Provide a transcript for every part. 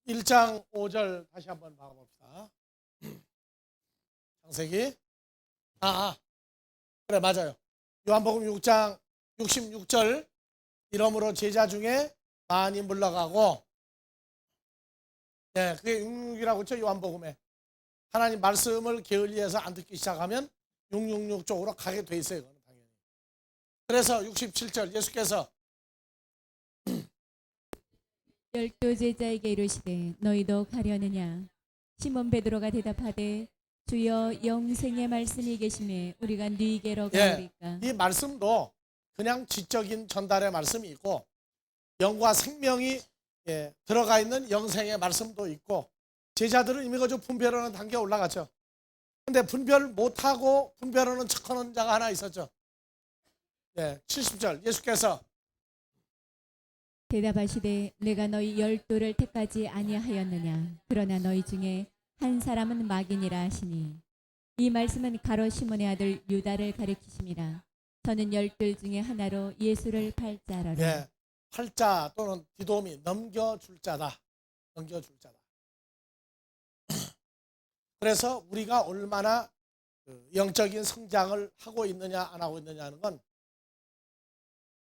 1장 5절 다시 한번 봐봅시다. 창세기. 그래, 맞아요. 요한복음 6장 66절. 이러므로 제자 중에 많이 물러가고, 네, 그게 666이라고 했죠. 요한복음에 하나님 말씀을 게을리해서 안 듣기 시작하면 666 쪽으로 가게 돼 있어요. 그건 당연히. 그래서 67절 예수께서 열두 제자에게 이르시되 너희도 가려느냐. 시몬 베드로가 대답하되 주여 영생의 말씀이 계심에 우리가 네게로 가오리까. 이 말씀도 그냥 지적인 전달의 말씀이 있고, 영과 생명이 들어가 있는 영생의 말씀도 있고, 제자들은 이미 그저 분별하는 단계에 올라갔죠. 근데 분별 못하고 분별하는 척하는 자가 하나 있었죠. 70절 예수께서 대답하시되 내가 너희 열두를 택하지 아니하였느냐. 그러나 너희 중에 한 사람은 마귀니라 하시니, 이 말씀은 가롯 시몬의 아들 유다를 가리키심이라. 저는 열둘 중에 하나로 예수를 팔자라라. 팔자 또는 디도미, 넘겨줄 자다. 넘겨줄 자다. 그래서 우리가 얼마나 영적인 성장을 하고 있느냐 안 하고 있느냐 하는 건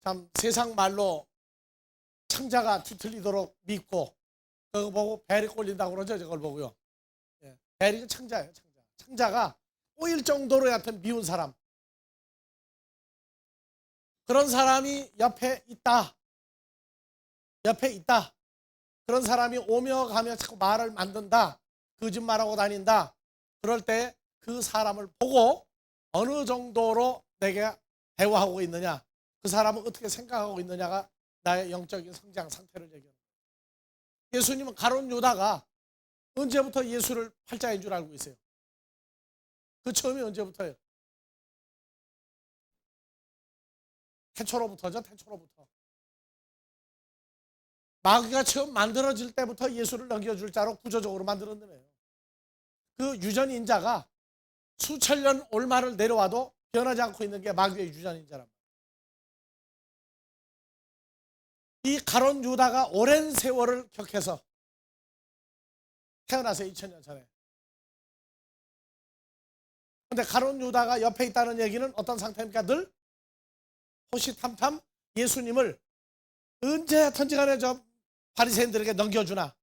참 세상 말로 창자가 뒤틀리도록 믿고, 그거 보고 벨이 꼴린다고 그러죠. 저걸 보고요. 벨이 창자예요. 창자가 꼬일 정도로 얕은 미운 사람, 그런 사람이 옆에 있다. 그런 사람이 오며 가며 자꾸 말을 만든다. 거짓말하고 다닌다. 그럴 때 그 사람을 보고 어느 정도로 내가 대화하고 있느냐, 그 사람은 어떻게 생각하고 있느냐가 나의 영적인 성장 상태를 얘기합니다. 예수님은 가룟 유다가 언제부터 예수를 팔자인 줄 알고 있어요? 그 처음이 언제부터예요? 태초로부터죠. 태초로부터. 마귀가 처음 만들어질 때부터 예수를 넘겨줄 자로 구조적으로 만들었는데요. 그 유전인자가 수천 년 올마를 내려와도 변하지 않고 있는 게 마귀의 유전인자랍니다. 이 가룟 유다가 오랜 세월을 격해서 태어나서 2000년 전에. 그런데 가룟 유다가 옆에 있다는 얘기는 어떤 상태입니까? 늘 호시탐탐 예수님을 언제든지 간에 저 바리새인들에게 넘겨주나,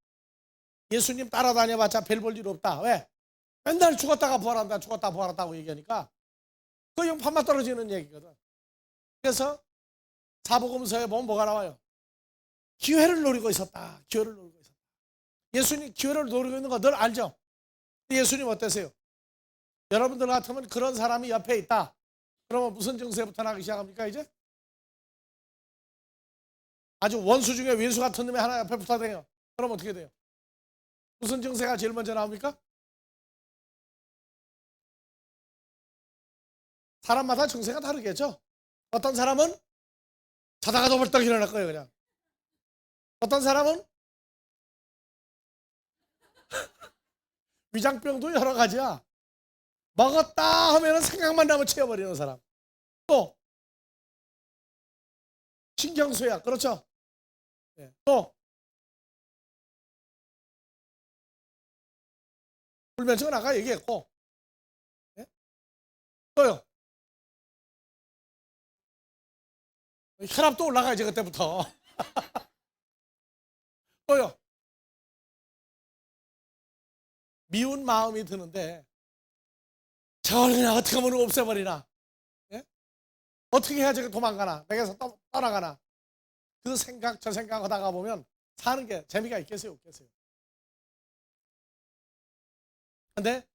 예수님 따라다녀봤자 별 볼 일 없다. 왜? 맨날 죽었다가 부활한다, 죽었다 부활한다고 얘기하니까 그 영판만 떨어지는 얘기거든. 그래서 사복음서에 보면 뭐가 나와요? 기회를 노리고 있었다. 기회를 노리고 있었다. 예수님 기회를 노리고 있는 거 늘 알죠? 예수님 어떠세요? 여러분들 같으면 그런 사람이 옆에 있다. 그러면 무슨 증세부터 나기 시작합니까? 이제 아주 원수 중에 왼수 같은 놈이 하나 옆에 붙어다녀요. 그럼 어떻게 돼요? 무슨 증세가 제일 먼저 나옵니까? 사람마다 증세가 다르겠죠. 어떤 사람은 자다가도 벌떡 일어날 거예요. 그냥. 어떤 사람은 위장병도 여러 가지야. 먹었다 하면 생각만 나면 채워버리는 사람. 또 신경쇠약. 그렇죠. 또 불면증은 아까 얘기했고, 또요 혈압도 올라가야지 그때부터. 또요 미운 마음이 드는데 저걸 그냥 어떻게 하면 없애버리나, 어떻게 해야 저게 도망가나, 내게서 떠나가나, 그 생각 저 생각 하다가 보면 사는 게 재미가 있겠어요 없겠어요? 근데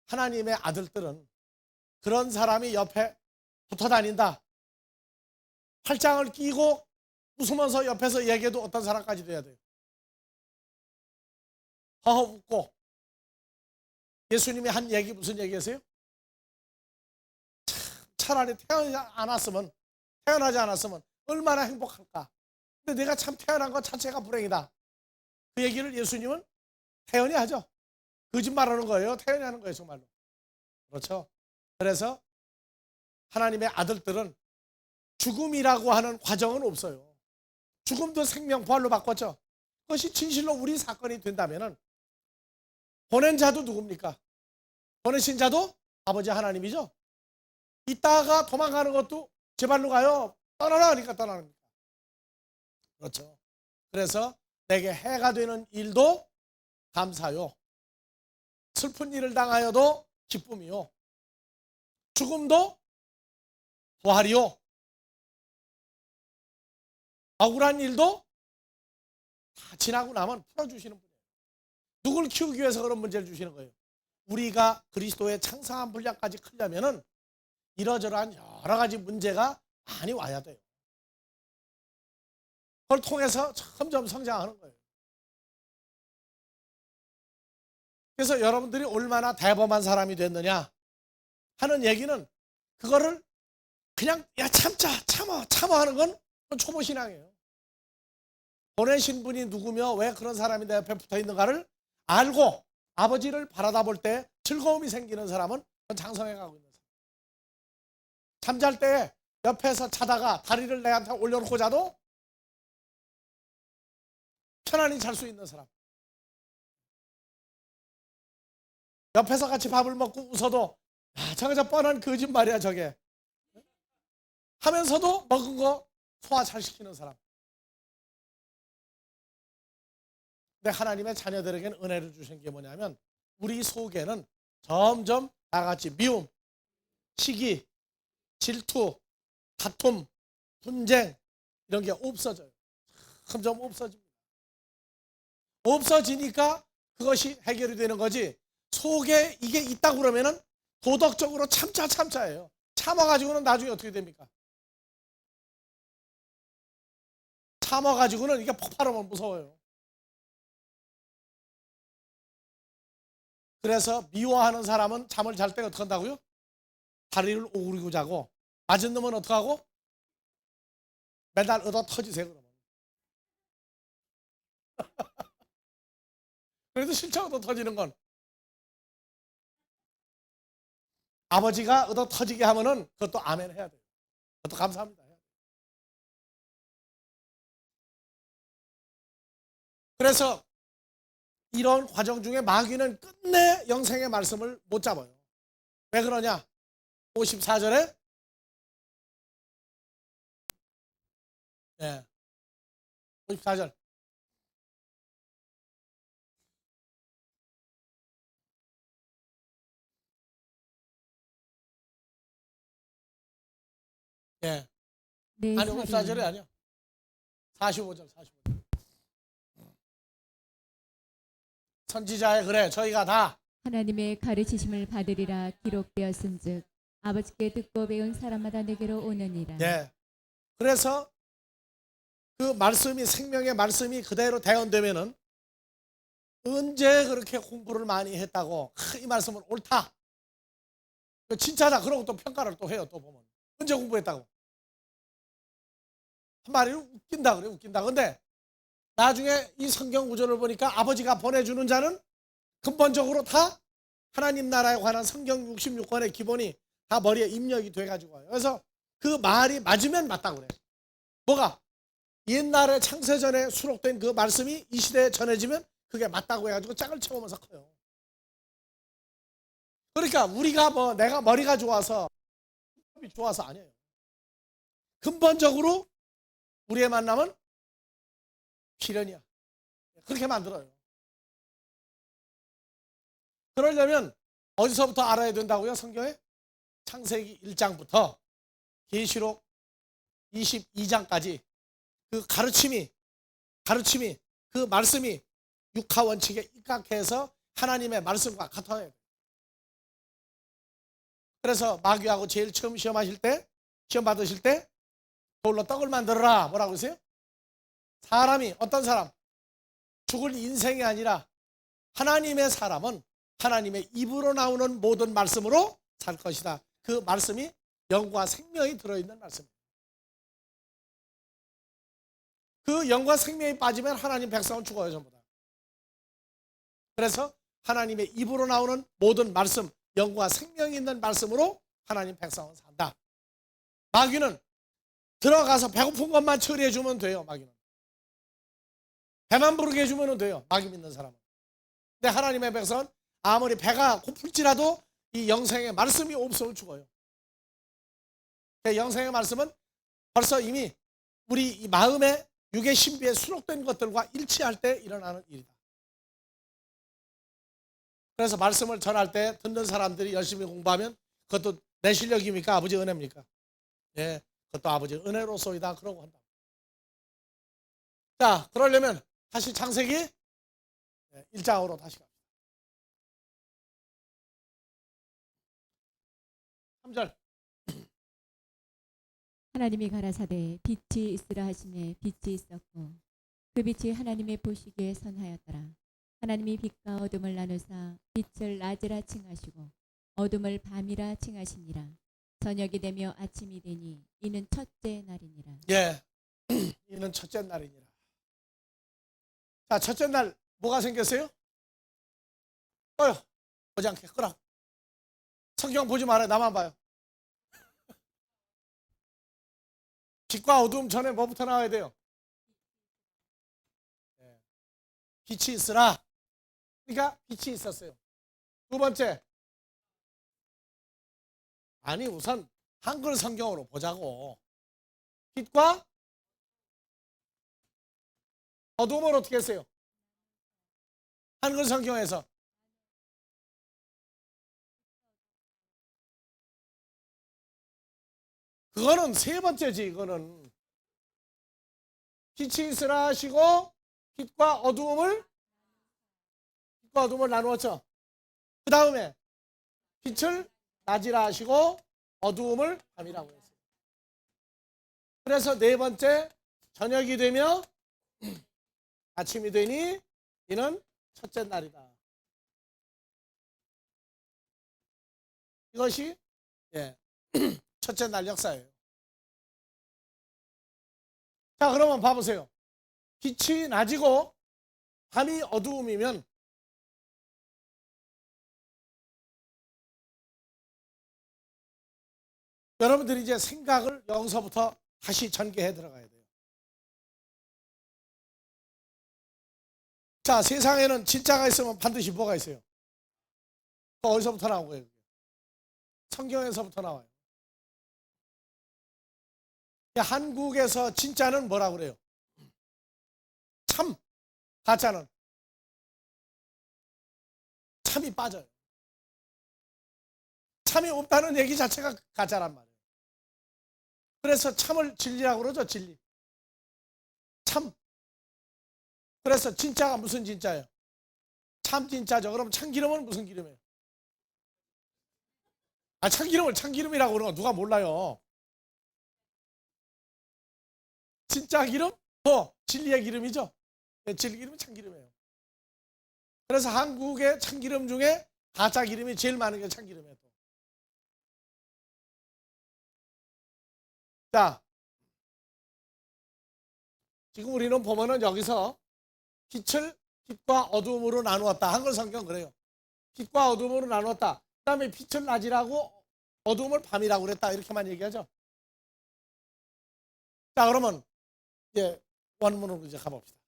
하나님의 아들들은 그런 사람이 옆에 붙어 다닌다. 팔짱을 끼고 웃으면서 옆에서 얘기해도 어떤 사람까지 돼야 돼요? 허허 웃고. 예수님이 한 얘기 무슨 얘기하세요? 차라리 태어나지 않았으면 얼마나 행복할까. 근데 내가 참 태어난 것 자체가 불행이다. 그 얘기를 예수님은 태연히 하죠. 거짓말하는 거예요? 태연히 하는 거예요? 정말로. 그렇죠. 그래서 하나님의 아들들은 죽음이라고 하는 과정은 없어요. 죽음도 생명 부활로 바꿨죠. 그것이 진실로 우리 사건이 된다면은 보낸 자도 누굽니까? 보내신 자도 아버지 하나님이죠. 이따가 도망가는 것도 제 발로 가요. 떠나라 하니까 떠나는 겁니다. 그렇죠. 그래서 내게 해가 되는 일도 감사요. 슬픈 일을 당하여도 기쁨이요. 죽음도 부활이요. 억울한 일도 다 지나고 나면 풀어주시는 분이에요. 누굴 키우기 위해서 그런 문제를 주시는 거예요? 우리가 그리스도의 창상한 분량까지 크려면은 이러저러한 여러 가지 문제가 많이 와야 돼요. 그걸 통해서 점점 성장하는 거예요. 그래서 여러분들이 얼마나 대범한 사람이 됐느냐 하는 얘기는 그거를 그냥 야 참아 하는 건 초보 신앙이에요. 보내신 분이 누구며 왜 그런 사람이 내 옆에 붙어 있는가를 알고 아버지를 바라다 볼 때 즐거움이 생기는 사람은 장성해 가고 있는 사람. 잠잘 때 옆에서 자다가 다리를 내한테 올려놓고 자도 편안히 잘 수 있는 사람. 옆에서 같이 밥을 먹고 웃어도 저거 저 뻔한 거짓말이야 저게 하면서도 먹은 거 소화 잘 시키는 사람. 근데 하나님의 자녀들에게는 은혜를 주신 게 뭐냐면 우리 속에는 점점 나같이 미움, 시기, 질투, 다툼, 분쟁 이런 게 없어져요. 점점 없어집니다. 없어지니까 그것이 해결이 되는 거지. 속에 이게 있다고 그러면은 도덕적으로 참자예요. 참아가지고는 나중에 어떻게 됩니까? 참아가지고는 이게 폭발하면 무서워요. 그래서 미워하는 사람은 잠을 잘 때 어떻게 한다고요? 다리를 오그리고 자고 맞은 놈은 어떻게 하고? 맨날 얻어 터지세요 그러면. 그래도 실제 얻어 터지는 건 아버지가 얻어 터지게 하면은 그것도 아멘 해야 돼요. 그것도 감사합니다. 그래서 이런 과정 중에 마귀는 끝내 영생의 말씀을 못 잡아요. 왜 그러냐? 54절에 54절 내 아니 살이 54절이 아니야. 45절. 선지자의 글에 저희가 다 하나님의 가르치심을 받으리라 기록되었은즉 아버지께 듣고 배운 사람마다 내게로 오느니라. 그래서 그 말씀이 생명의 말씀이 그대로 대언되면은 언제 그렇게 공부를 많이 했다고 이 말씀은 옳다 진짜다 그러고 또 평가를 또 해요. 또 보면 언제 공부했다고 한마디로 웃긴다 그래. 웃긴다. 근데 나중에 이 성경 구절을 보니까 아버지가 보내주는 자는 근본적으로 다 하나님 나라에 관한 성경 66권의 기본이 다 머리에 입력이 돼가지고 와요. 그래서 그 말이 맞으면 맞다고 그래요. 뭐가? 옛날에 창세전에 수록된 그 말씀이 이 시대에 전해지면 그게 맞다고 해가지고 짝을 채우면서 커요. 그러니까 우리가 뭐 내가 머리가 좋아서 아니에요. 근본적으로 우리의 만남은 필연이야. 그렇게 만들어요. 그러려면 어디서부터 알아야 된다고요? 성경에 창세기 1장부터 계시록 22장까지 그 가르침이 그 말씀이 육하 원칙에 입각해서 하나님의 말씀과 같아요. 그래서 마귀하고 제일 처음 시험 받으실 때 돌로 떡을 만들어라 뭐라고 그러세요? 사람이 어떤 사람? 죽을 인생이 아니라 하나님의 사람은 하나님의 입으로 나오는 모든 말씀으로 살 것이다. 그 말씀이 영과 생명이 들어있는 말씀이에요. 그 영과 생명이 빠지면 하나님 백성은 죽어요 전부 다. 그래서 하나님의 입으로 나오는 모든 말씀, 영과 생명이 있는 말씀으로 하나님 백성은 산다. 마귀는 들어가서 배고픈 것만 처리해 주면 돼요. 마귀는 배만 부르게 해주면 돼요. 마귀 믿는 사람은. 근데 하나님의 백성은 아무리 배가 고플지라도 이 영생의 말씀이 없으면 죽어요. 영생의 말씀은 벌써 이미 우리 이 마음의 육의 신비에 수록된 것들과 일치할 때 일어나는 일이다. 그래서 말씀을 전할 때 듣는 사람들이 열심히 공부하면 그것도 내 실력입니까? 아버지 은혜입니까? 예, 그것도 아버지 은혜로소이다. 그러고 한다. 자, 그러려면 다시 창세기 1장으로 다시 갑니다. 3절. 하나님이 가라사대 빛이 있으라 하시매 빛이 있었고 그 빛이 하나님의 보시기에 선하였더라. 하나님이 빛과 어둠을 나누사 빛을 낮이라 칭하시고 어둠을 밤이라 칭하시니라. 저녁이 되며 아침이 되니 이는 첫째 날이니라. 예, 이는 첫째 날이니라. 자, 첫째 날 뭐가 생겼어요? 꺼요. 보지 않게 끄라. 성경 보지 말아요. 나만 봐요. 빛과 어두움 전에 뭐부터 나와야 돼요? 빛이 있으라. 그러니까 빛이 있었어요. 두 번째, 아니 우선 한글 성경으로 보자고. 빛과 어두움을 어떻게 했어요? 한글 성경에서. 그거는 세 번째지. 이거는 빛이 있으라 하시고 빛과 어두움을 나누었죠. 그 다음에 빛을 낮이라 하시고 어두움을 밤이라고 했어요. 그래서 네 번째, 저녁이 되며 아침이 되니 이는 첫째 날이다. 이것이 첫째 날 역사예요. 자, 그러면 봐보세요. 빛이 낮이고 밤이 어두움이면 여러분들이 이제 생각을 여기서부터 다시 전개해 들어가야 돼요. 자, 세상에는 진짜가 있으면 반드시 뭐가 있어요? 어디서부터 나온 거예요? 성경에서부터 나와요. 한국에서 진짜는 뭐라고 그래요? 참, 가짜는 참이 빠져요. 참이 없다는 얘기 자체가 가짜란 말이에요. 그래서 참을 진리라고 그러죠. 진리. 참. 그래서 진짜가 무슨 진짜예요? 참 진짜죠. 그럼 참기름은 무슨 기름이에요? 참기름을 참기름이라고 그러는 거 누가 몰라요? 진짜 기름? 진리의 기름이죠. 진리 기름은 참기름이에요. 그래서 한국의 참기름 중에 가짜 기름이 제일 많은 게 참기름이에요. 자, 지금 우리는 보면은 여기서 빛과 어둠으로 나누었다. 한글 성경 그래요. 빛과 어둠으로 나누었다. 그 다음에 빛을 낮이라고 어둠을 밤이라고 그랬다. 이렇게만 얘기하죠. 자, 그러면 이제 원문으로 이제 가봅시다.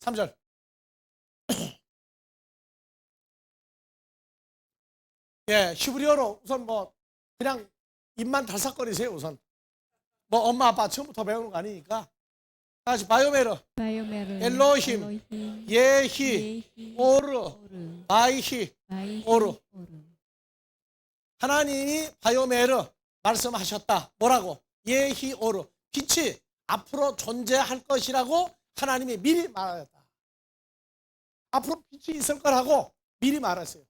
3절. 히브리어로 우선 그냥 입만 달싹거리세요. 우선 엄마 아빠 처음부터 배우는 거 아니니까 다시 바요메르, 엘로힘, 예히, 오르, 마이히, 오르. 하나님이 바요메르 말씀하셨다. 뭐라고? 예히, 오르. 빛이 앞으로 존재할 것이라고 하나님이 미리 말하였다. 앞으로 빛이 있을 거라고 미리 말했어요.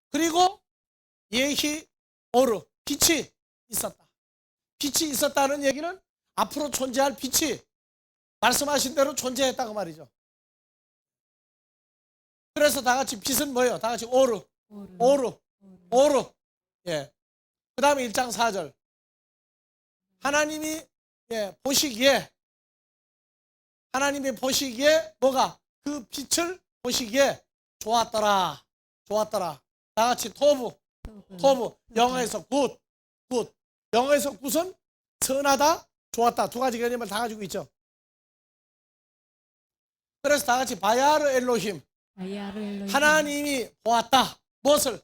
그리고 예히, 오르. 빛이 있었다. 빛이 있었다는 얘기는 앞으로 존재할 빛이 말씀하신 대로 존재했다 그 말이죠. 그래서 다 같이 빛은 뭐예요? 다 같이 오르. 그 다음에 1장 4절. 하나님이 보시기에 뭐가? 그 빛을 보시기에 좋았더라. 다 같이 토부. 토부. 영어에서 굿. 굿. 영어에서 굿은 선하다, 좋았다. 두 가지 개념을 다 가지고 있죠. 그래서 다 같이 바야르 엘로힘. 하나님이 보았다. 무엇을?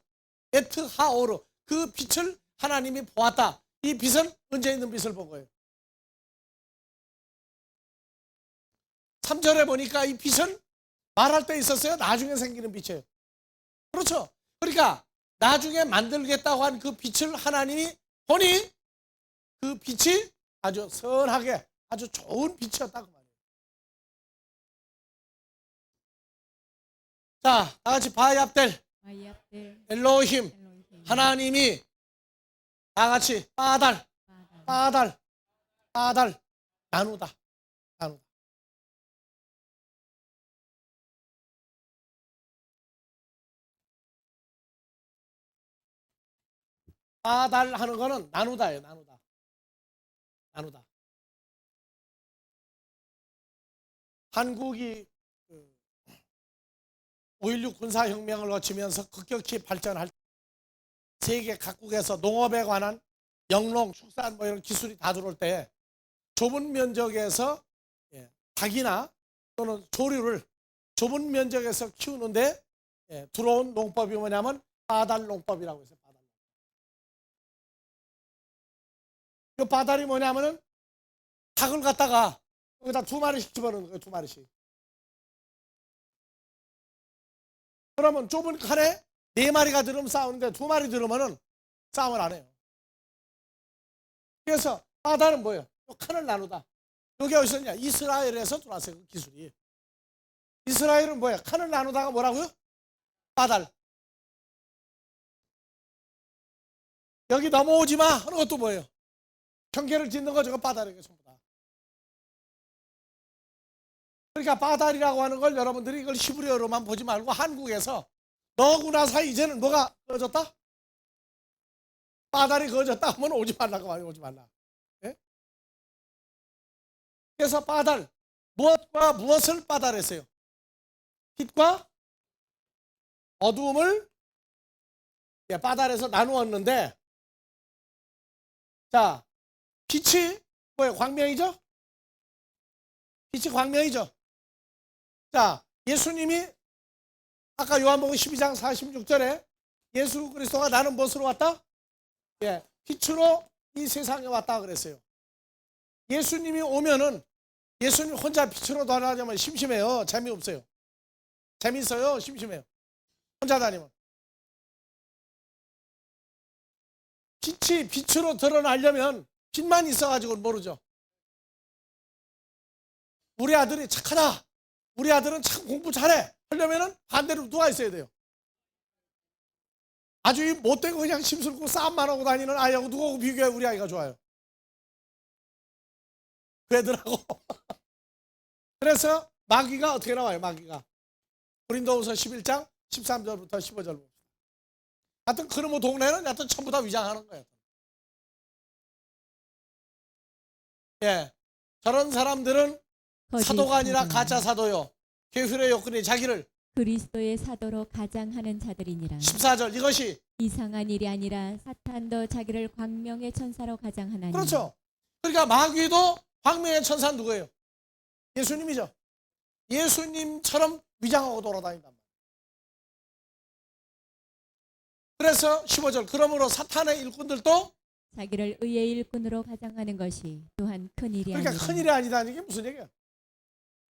에트 하오르. 그 빛을 하나님이 보았다. 이 빛은 언제 있는 빛을 본 거예요? 3절에 보니까 이 빛은 말할 때 있었어요? 나중에 생기는 빛이에요. 그렇죠? 그러니까 나중에 만들겠다고 한 그 빛을 하나님이 보니 그 빛이 아주 선하게 아주 좋은 빛이었다 그 말이에요. 자, 다 같이 바야압델 엘로힘. 하나님이 다 같이 빠달 나누다. 빠달 하는 거는 나누다예요. 나누다. 한국이 5.16 군사혁명을 거치면서 급격히 발전할 때 세계 각국에서 농업에 관한 영농, 축산 뭐 이런 기술이 다 들어올 때 좁은 면적에서 닭이나 또는 조류를 좁은 면적에서 키우는데 들어온 농법이 뭐냐면 빠달 농법이라고 해서 이 바달이 뭐냐면은 닭을 갖다가 여기다 2마리씩 집어넣는 거예요. 2마리씩. 그러면 좁은 칸에 4마리가 들으면 싸우는데 2마리 들으면은 싸움을 안 해요. 그래서 바달은 뭐예요? 칸을 나누다. 여기 어디서 있냐? 이스라엘에서 들어왔어요. 그 기술이. 이스라엘은 뭐예요? 칸을 나누다가 뭐라고요? 바달. 여기 넘어오지 마 하는 것도 뭐예요? 경계를 짓는 거 저거 바달이에요. 전부 다. 그러니까 바달이라고 하는 걸 여러분들이 이걸 히브리어로만 보지 말고 한국에서 너구 나서 이제는 뭐가 그어졌다? 바달이 그어졌다 하면 오지 말라고 말이에요. 오지 말라. 예? 그래서 바달, 무엇과 무엇을 바달했어요? 빛과 어두움을 바달에서 나누었는데, 자, 빛이 뭐예요? 광명이죠? 빛이 광명이죠? 자, 예수님이 아까 요한복음 12장 46절에 예수 그리스도가 나는 무엇으로 왔다? 빛으로 이 세상에 왔다 그랬어요. 예수님이 오면은 예수님 혼자 빛으로 다니면 심심해요. 재미없어요. 재미있어요? 심심해요. 혼자 다니면. 빛이 빛으로 드러나려면 빛만 있어가지고 모르죠. 우리 아들이 착하다. 우리 아들은 참 공부 잘해. 하려면은 반대로 누가 있어야 돼요? 아주 못되고 그냥 심술고 싸움만 하고 다니는 아이하고 누구하고 비교해 우리 아이가 좋아요? 그 애들하고. 그래서 마귀가 어떻게 나와요? 마귀가. 고린도후서 11장 13절부터 15절 봅시다. 하여튼 그놈의 동네는 하여튼 전부 다 위장하는 거예요. 저런 사람들은 사도가 아니라 가짜 사도요. 계율의 요건이 자기를 그리스도의 사도로 가장하는 자들이니라. 14절 이것이 이상한 일이 아니라 사탄도 자기를 광명의 천사로 가장하나니. 그렇죠. 그러니까 마귀도 광명의 천사 누구예요? 예수님이죠. 예수님처럼 위장하고 돌아다닌단 말이에요. 그래서 15절 그러므로 사탄의 일꾼들도 자기를 의의 일꾼으로 가장하는 것이 또한 큰일이 그러니까 아니라. 큰일이 아니다는 게 무슨 얘기야?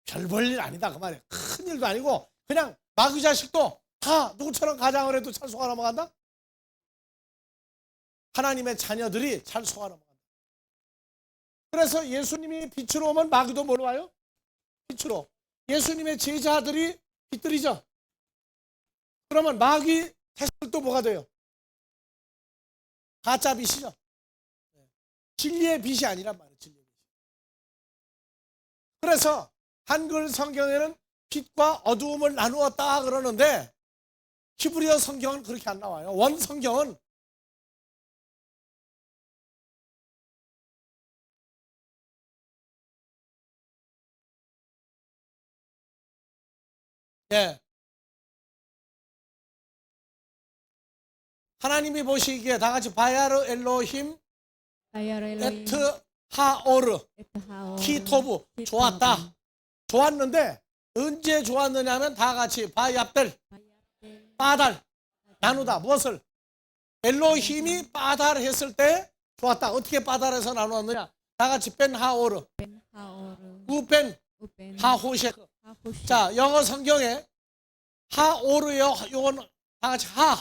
별 볼 일 아니다 그 말이에요. 큰일도 아니고 그냥 마귀 자식도 다 누구처럼 가장을 해도 잘 속아 넘어간다? 하나님의 자녀들이 잘 속아 넘어간다. 그래서 예수님이 빛으로 오면 마귀도 뭐로 와요? 빛으로. 예수님의 제자들이 빛들이죠. 그러면 마귀 됐을 또 뭐가 돼요? 가짜 빛이죠. 진리의 빛이 아니란 말이에요. 진리의 빛이. 그래서 한글 성경에는 빛과 어두움을 나누었다 그러는데 히브리어 성경은 그렇게 안 나와요. 원 성경은 하나님이 보시기에 다 같이 바야르 엘로힘 바야르 엘로힘 에트 하오르 에트 하오르 키토브 좋았다. 좋았는데 언제 좋았느냐면 다 같이 바야벨 빠달 나누다. 무엇을? 엘로힘이 빠달 했을 때 좋았다. 어떻게 빠달해서 나누었느냐? 다 같이 벤 하오르 벤 하오르 우벤 우벤 하호셰크. 하호시 자, 영어 성경에 하오르요. 요거는 다 같이 하.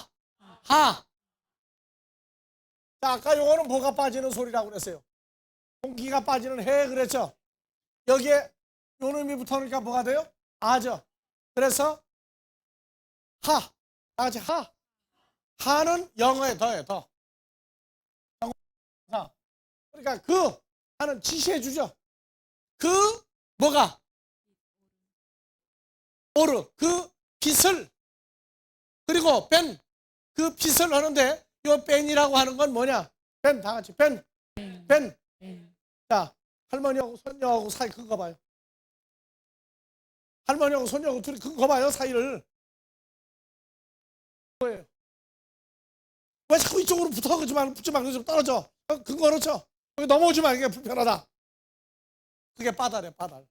자, 아까 요거는 뭐가 빠지는 소리라고 그랬어요? 공기가 빠지는 해 그랬죠? 여기에 요 놈이 붙으니까 뭐가 돼요? 아죠. 그래서 하. 다 같이 하. 하는 영어에 더해, 더. 자, 그러니까 그 하는 지시해 주죠. 그 뭐가? 오르. 그 빛을. 그리고 벤. 그 빛을 하는데 요 벤이라고 하는 건 뭐냐? 벤. 다 같이 벤. 벤. 자, 할머니하고 손녀하고 사이 큰 거 봐요. 할머니하고 손녀하고 둘이 큰 거 봐요, 사이를. 뭐예요? 왜 자꾸 이쪽으로 붙어? 그러지 말고 붙지 말고 좀 떨어져. 근거 그렇죠? 여기 넘어오지 마. 이게 불편하다. 그게 빠달이에요, 빠달.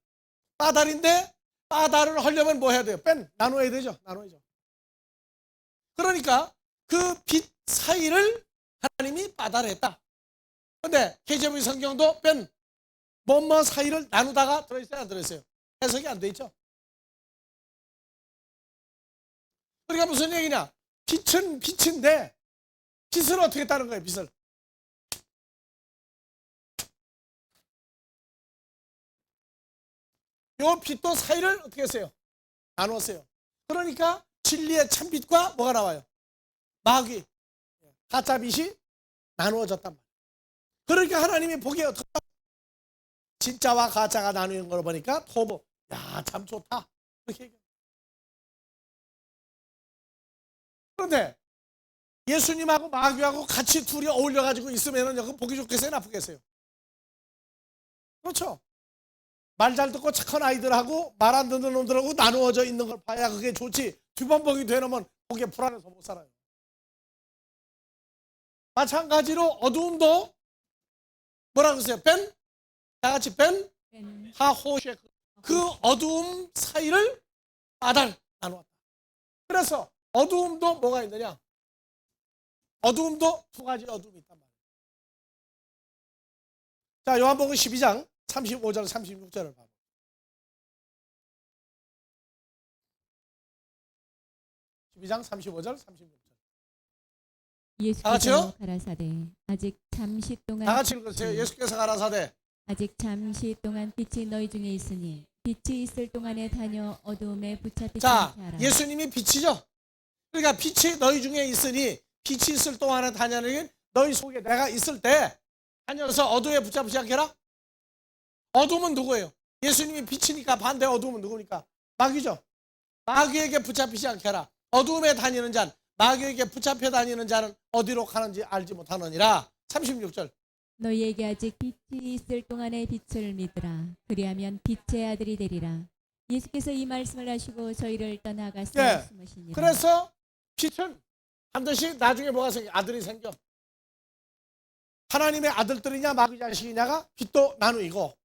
빠달인데 빠달을 하려면 뭐 해야 돼요? 나눠야 되죠. 나눠야죠. 그러니까 그 빛 사이를 하나님이 빠달했다. 근데 KJV 성경도 뭐뭐 사이를 나누다가 들어있어요, 안 들어있어요? 해석이 안 돼 있죠. 그러니까 무슨 얘기냐? 빛은 빛인데 빛을 어떻게 했다는 거예요, 빛을. 요 빛도 사이를 어떻게 했어요? 나누었어요. 그러니까 진리의 참빛과 뭐가 나와요? 마귀, 가짜 빛이 나누어졌단 말이에요. 그러니까 하나님이 보기에 어떻게 진짜와 가짜가 나누는 걸 보니까 토보, 야, 참 좋다. 그렇게 얘기해요. 그런데 예수님하고 마귀하고 같이 둘이 어울려가지고 있으면 여기 보기 좋겠어요, 나쁘겠어요? 그렇죠. 말 잘 듣고 착한 아이들하고 말 안 듣는 놈들하고 나누어져 있는 걸 봐야 그게 좋지. 두 번 보기 되놓으면 거기에 불안해서 못 살아요. 마찬가지로 어두움도 뭐라 그러세요? 다 같이 하호셰크. 그 어두움 사이를 빠달 나누었다. 그래서 어두움도 뭐가 있느냐? 어두움도 두 가지 어두움이 있단 말이에요. 자, 요한복음 12장 35절 36절을 봐요. 장 35절 36절. 예수께서 가라사대 아직 잠시 동안 다 같이 읽으세요. 예수께서 가라사대 아직 잠시 동안 빛이 너희 중에 있으니 빛이 있을 동안에 다녀 어두움에 붙잡히지 자, 않게 하라. 예수님이 빛이죠. 그러니까 빛이 너희 중에 있으니 빛이 있을 동안에 다녀는 너희 속에 내가 있을 때 다녀서 어두움에 붙잡히지 않게 해라. 어둠은 누구예요? 예수님이 빛이니까 반대 어둠은 누구니까? 마귀죠. 마귀에게 붙잡히지 않게 해라. 어둠에 다니는 자는 마귀에게 붙잡혀 다니는 자는 어디로 가는지 알지 못하느니라. 36절. 너희에게 아직 빛이 있을 동안에 빛을 믿으라. 그리하면 빛의 아들이 되리라. 예수께서 이 말씀을 하시고 저희를 떠나가서 숨으시니라. 그래서 빛은 반드시 나중에 뭐가 생겨? 아들이 생겨. 하나님의 아들들이냐 마귀 자식이냐가 빛도 나누이고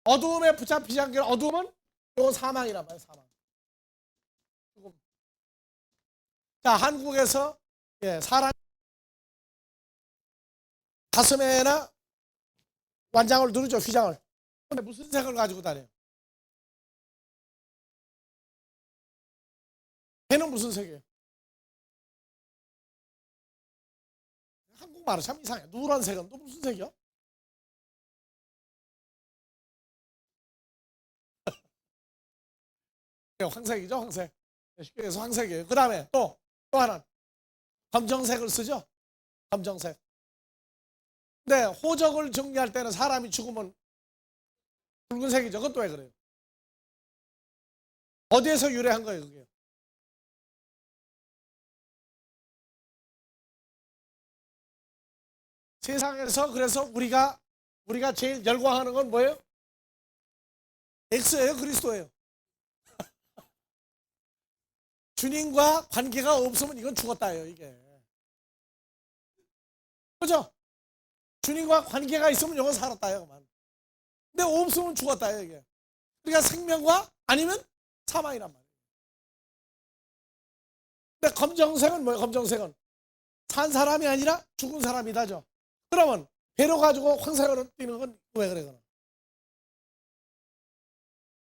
어두움에 붙잡히지 않게 어두움은 요 사망이란 말이에요. 사망. 자, 한국에서 사람 가슴에나 완장을 누르죠, 휘장을. 근데 무슨 색을 가지고 다녀요? 걔는 무슨 색이에요? 한국말은 참 이상해. 노란색은 또 무슨 색이요? 황색이죠, 황색. 쉽게 해서 황색이에요. 그 다음에 또 하나 검정색을 쓰죠. 검정색. 근데 호적을 정리할 때는 사람이 죽으면 붉은색이죠. 그것도 왜 그래요? 어디에서 유래한 거예요, 그게? 세상에서 그래서 우리가 제일 열광하는 건 뭐예요? X예요, 그리스도예요. 주님과 관계가 없으면 이건 죽었다예요, 이게. 그죠? 주님과 관계가 있으면 영원 살았다요. 근데 없으면 죽었다요, 이게. 그러니까 생명과 아니면 사망이란 말이에요. 근데 검정색은 뭐예요? 검정색은 산 사람이 아니라 죽은 사람이다죠. 그러면 배로 가지고 황사를 뛰는 건 왜 그래? 그럼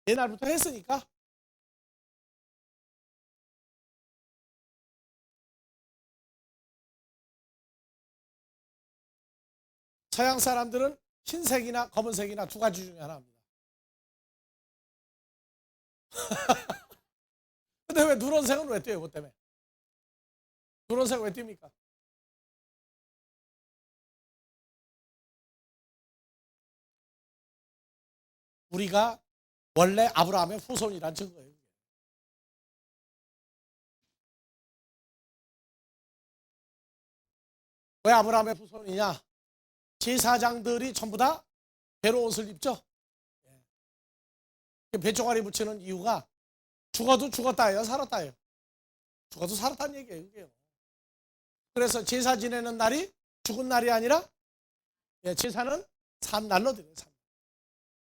옛날부터 했으니까. 서양 사람들은 흰색이나 검은색이나 두 가지 중에 하나입니다. 근데 왜 누런색은 왜 뛰어요? 그것 때문에. 누런색 왜 뜁니까? 우리가 원래 아브라함의 후손이란 증거예요. 왜 아브라함의 후손이냐? 제사장들이 전부 다 배로 옷을 입죠. 배종아리 붙이는 이유가 죽어도 죽었다예요, 살았다예요. 죽어도 살았다는 얘기예요, 이게요. 그래서 제사 지내는 날이 죽은 날이 아니라 제사는 산 날로 드려요.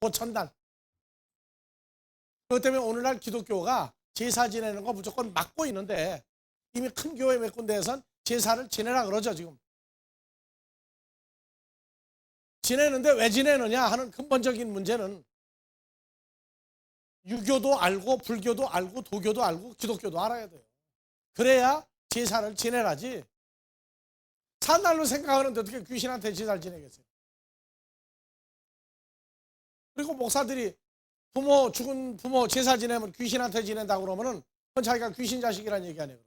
고천날. 그것 때문에 오늘날 기독교가 제사 지내는 거 무조건 막고 있는데 이미 큰 교회 몇 군데에선 제사를 지내라 그러죠, 지금. 지내는데 왜 지내느냐 하는 근본적인 문제는 유교도 알고 불교도 알고 도교도 알고 기독교도 알아야 돼요. 그래야 제사를 지내라지. 산날로 생각하는데 어떻게 귀신한테 제사를 지내겠어요? 그리고 목사들이 죽은 부모 제사 지내면 귀신한테 지낸다고 그러면은 그건 자기가 귀신 자식이라는 얘기 아니에요.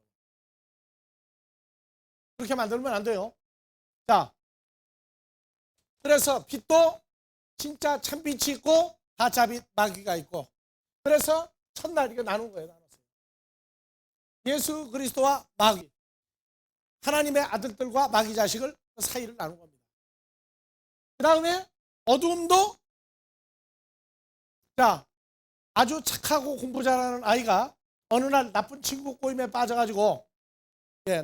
그렇게 만들면 안 돼요. 자, 그래서 빛도 진짜 참빛이 있고 가짜빛 마귀가 있고, 그래서 첫날 이거 나눈 거예요. 나눴어요. 예수 그리스도와 마귀, 하나님의 아들들과 마귀 자식을 그 사이를 나눈 겁니다. 그 다음에 어두움도, 자, 아주 착하고 공부 잘하는 아이가 어느 날 나쁜 친구 꼬임에 빠져가지고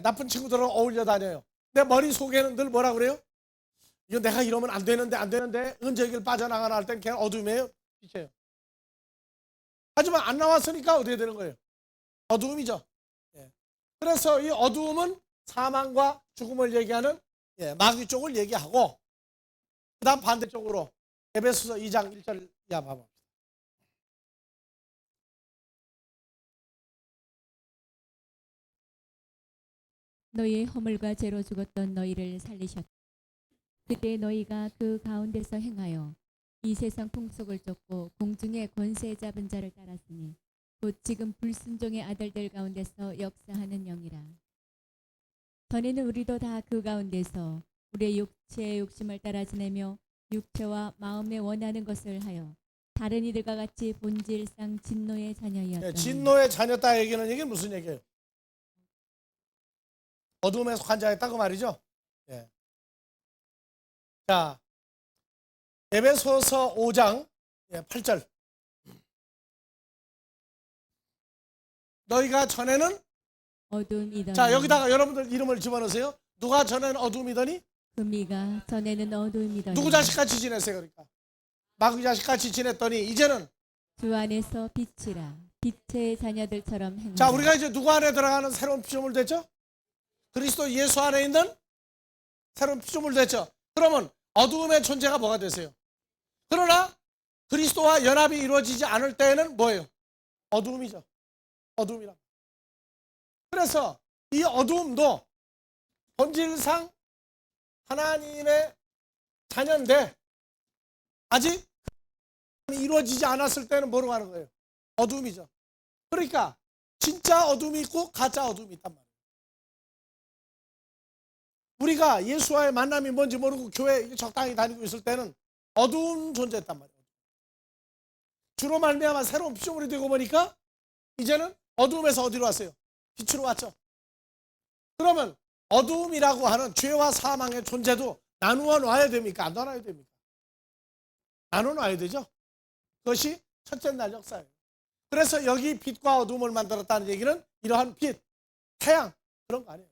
나쁜 친구들하고 어울려 다녀요. 내 머릿속에는 늘 뭐라 그래요? 이거 내가 이러면 안 되는데 언제 길 빠져나가나 할 땐 그냥 어둠이에요, 빛이에요. 하지만 안 나왔으니까 어떻게 되는 거예요? 어두움이죠. 그래서 이 어두움은 사망과 죽음을 얘기하는 마귀 쪽을 얘기하고, 그 다음 반대쪽으로 에베소서 2장 1절 이하 봐봐. 너희의 허물과 죄로 죽었던 너희를 살리셨다. 그때 너희가 그 가운데서 행하여 이 세상 풍속을 쫓고 공중의 권세 잡은 자를 따랐으니 곧 지금 불순종의 아들들 가운데서 역사하는 영이라. 전에는 우리도 다 그 가운데서 우리의 육체의 욕심을 따라 지내며 육체와 마음에 원하는 것을 하여 다른 이들과 같이 본질상 진노의 자녀였다. 진노의 자녀다 얘기는 이게 무슨 얘기예요? 어두움에 속한 자였다 그 말이죠. 자, 에베소서 5장 8절. 너희가 전에는, 어둠이더니. 자, 여기다가 여러분들 이름을 집어넣으세요. 누가 전에는 어둠이더니? 그미가 전에는 어둠이더니. 누구 자식같이 지냈어요? 그러니까 마귀 자식같이 지냈더니 이제는 주 안에서 빛이라 빛의 자녀들처럼 행하라. 자, 우리가 이제 누구 안에 들어가는 새로운 피조물 됐죠? 그리스도 예수 안에 있는 새로운 피조물 됐죠? 그러면 어두움의 존재가 뭐가 되세요? 그러나 그리스도와 연합이 이루어지지 않을 때에는 뭐예요? 어두움이죠. 어두움이라. 그래서 이 어두움도 본질상 하나님의 자녀인데 아직 이루어지지 않았을 때는 뭐로 가는 거예요? 어두움이죠. 그러니까 진짜 어둠이 있고 가짜 어둠이 있단 말이에요. 우리가 예수와의 만남이 뭔지 모르고 교회 적당히 다니고 있을 때는 어두운 존재였단 말이에요. 주로 말미암아 새로운 피조물이 되고 보니까 이제는 어두움에서 어디로 왔어요? 빛으로 왔죠. 그러면 어두움이라고 하는 죄와 사망의 존재도 나누어 놔야 됩니까? 안 나눠야 됩니까? 나눠 놔야 되죠. 그것이 첫째 날 역사예요. 그래서 여기 빛과 어둠을 만들었다는 얘기는 이러한 빛, 태양 그런 거 아니에요.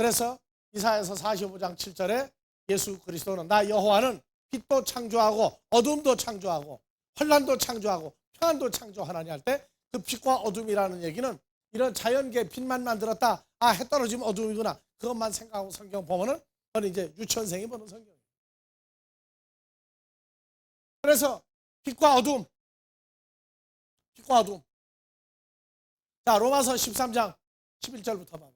그래서 이사야서 45장 7절에 예수 그리스도는 나 여호와는 빛도 창조하고 어둠도 창조하고 혼란도 창조하고 평안도 창조하나니 할 때 그 빛과 어둠이라는 얘기는 이런 자연계 빛만 만들었다. 아, 해 떨어지면 어둠이구나. 그것만 생각하고 성경 보면은 그건 이제 유치원생이 보는 성경이에요. 그래서 빛과 어둠, 빛과 어둠. 자, 로마서 13장 11절부터 봐봐.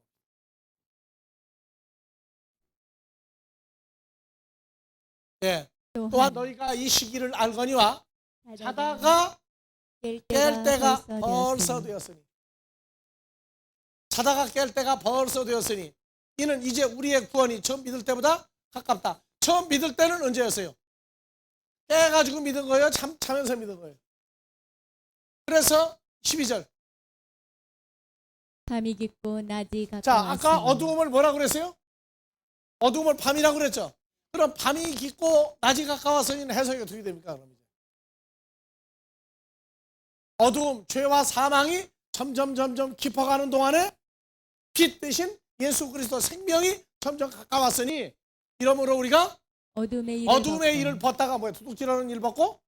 예. 또한 너희가 이 시기를 알거니와 자다가 깰 때가 벌써 되었으니. 자다가 깰 때가 벌써 되었으니 이는 이제 우리의 구원이 처음 믿을 때보다 가깝다. 처음 믿을 때는 언제였어요? 깨가지고 믿은 거예요? 자면서 믿은 거예요? 그래서 12절. 밤이 깊고 낮이 가까웠으니. 자, 아까 어두움을 뭐라고 그랬어요? 어두움을 밤이라고 그랬죠. 그럼 밤이 깊고 낮이 가까워서는 해석이 어떻게 됩니까? 그럼 이제 어두움, 죄와 사망이 점점 깊어가는 동안에 빛 대신 예수 그리스도 생명이 점점 가까웠으니 이러므로 우리가 어둠의 일을 벗다가 뭐야? 도둑질하는 일 벗고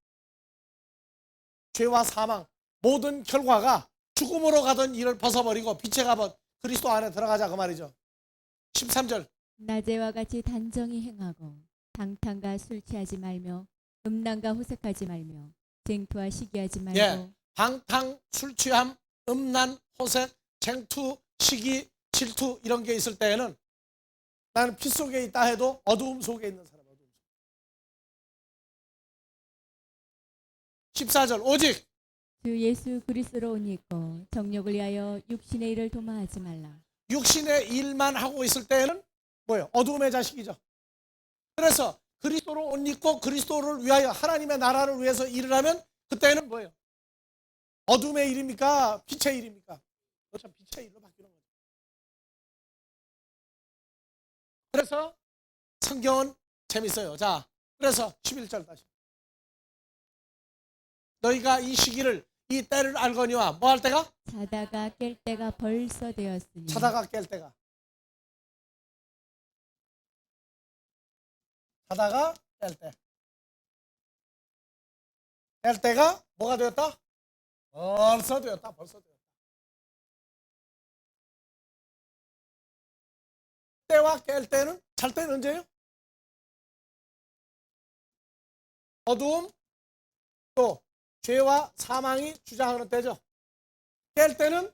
죄와 사망 모든 결과가 죽음으로 가던 일을 벗어버리고 빛에 가본 그리스도 안에 들어가자 그 말이죠. 13절. 낮에와 같이 단정히 행하고 방탕과 술 취하지 말며 음란과 호색하지 말며 쟁투와 시기하지 말고. 예, 방탕, 술 취함, 음란, 호색, 쟁투, 시기, 질투 이런 게 있을 때에는 나는 빛 속에 있다 해도 어두움 속에 있는 사람. 14절. 오직 주 예수 그리스도로 옷 입고 정욕을 위하여 육신의 일을 도마하지 말라. 육신의 일만 하고 있을 때에는 뭐예요? 어두움의 자식이죠. 그래서 그리스도로 옷 입고 그리스도를 위하여 하나님의 나라를 위해서 일을 하면 그때는 뭐예요? 어둠의 일입니까? 빛의 일입니까? 어차피 빛의 일로 바뀌는 거죠. 그래서 성경은 재밌어요. 자, 그래서 11절 다시. 너희가 이 시기를 이 때를 알거니와 뭐 할 때가? 자다가 깰 때가 벌써 되었으니. 자다가 깰 때가. 자다가 깰 때. 깰 때가 뭐가 되었다? 벌써 되었다. 벌써 되었다. 때와 깰 때는 잘 때는 언제예요? 어두움 또 죄와 사망이 주장하는 때죠. 깰 때는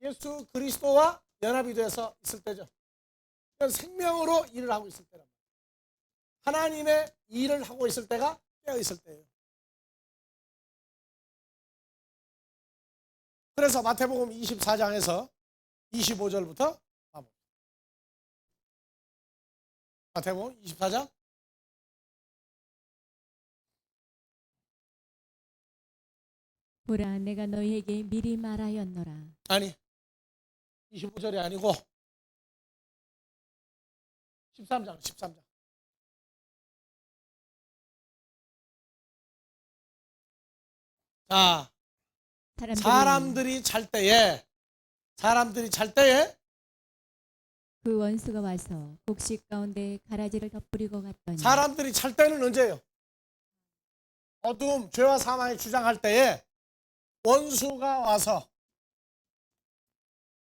예수 그리스도와 연합이 돼서 있을 때죠. 생명으로 일을 하고 있을 때랍니다. 하나님의 일을 하고 있을 때가 깨어 있을 때예요. 그래서 마태복음 24장에서 25절부터 마태복음 24장 보라 내가 너희에게 미리 말하였노라. 아니 25절이 아니고 13장. 자, 사람들이 잘 때에 그 원수가 와서 곡식 가운데 가라지를 덧뿌리고 갔더니. 사람들이 잘 때는 언제예요? 어두움, 죄와 사망이 주장할 때에 원수가 와서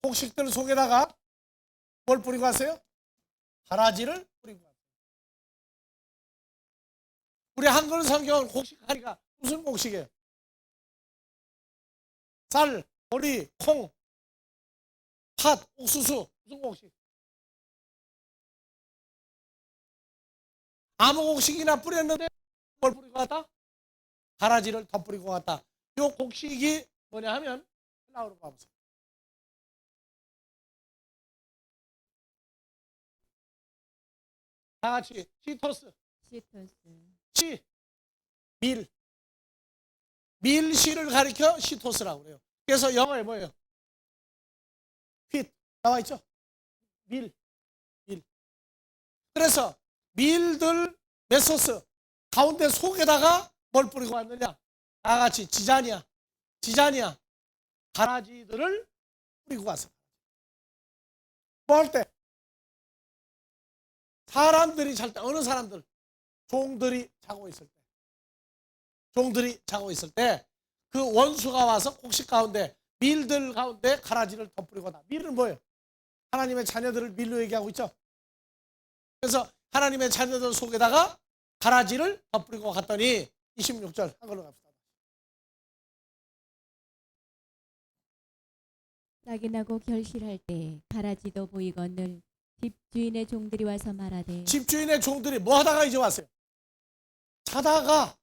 곡식들 속에다가 뭘 뿌리고 갔어요? 가라지를 뿌리고 갔어요. 우리 한글 성경은 곡식하니까 무슨 곡식이에요? 쌀, 보리, 콩, 팥, 옥수수 무슨 곡식? 아무 곡식이나 뿌렸는데 뭘 뿌리고 갔다? 가라지를 덧뿌리고 갔다. 이 곡식이 뭐냐 하면 나오는 거 봐보세요. 다 같이 시토스. 시, 밀시를 가리켜 시토스라고 그래요. 그래서 영어에 뭐예요? 핏 나와 있죠? 밀. 그래서 밀들 메소스 가운데 속에다가 뭘 뿌리고 왔느냐? 다 같이 지자니아 가라지들을 뿌리고 왔어요. 뭐 할 때? 사람들이 잘 때, 어느 사람들? 종들이 자고 있을 때. 종들이 자고 있을 때 그 원수가 와서 곡식 가운데, 밀들 가운데 가라지를 덧뿌리고다. 밀은 뭐예요? 하나님의 자녀들을 밀로 얘기하고 있죠. 그래서 하나님의 자녀들 속에다가 가라지를 덧뿌리고 갔더니 26절 한글로 갑시다. 싹이 나고 결실할 때 가라지도 보이거늘 집주인의 종들이 와서 말하되 집주인의 종들이 뭐 하다가 이제 왔어요? 자다가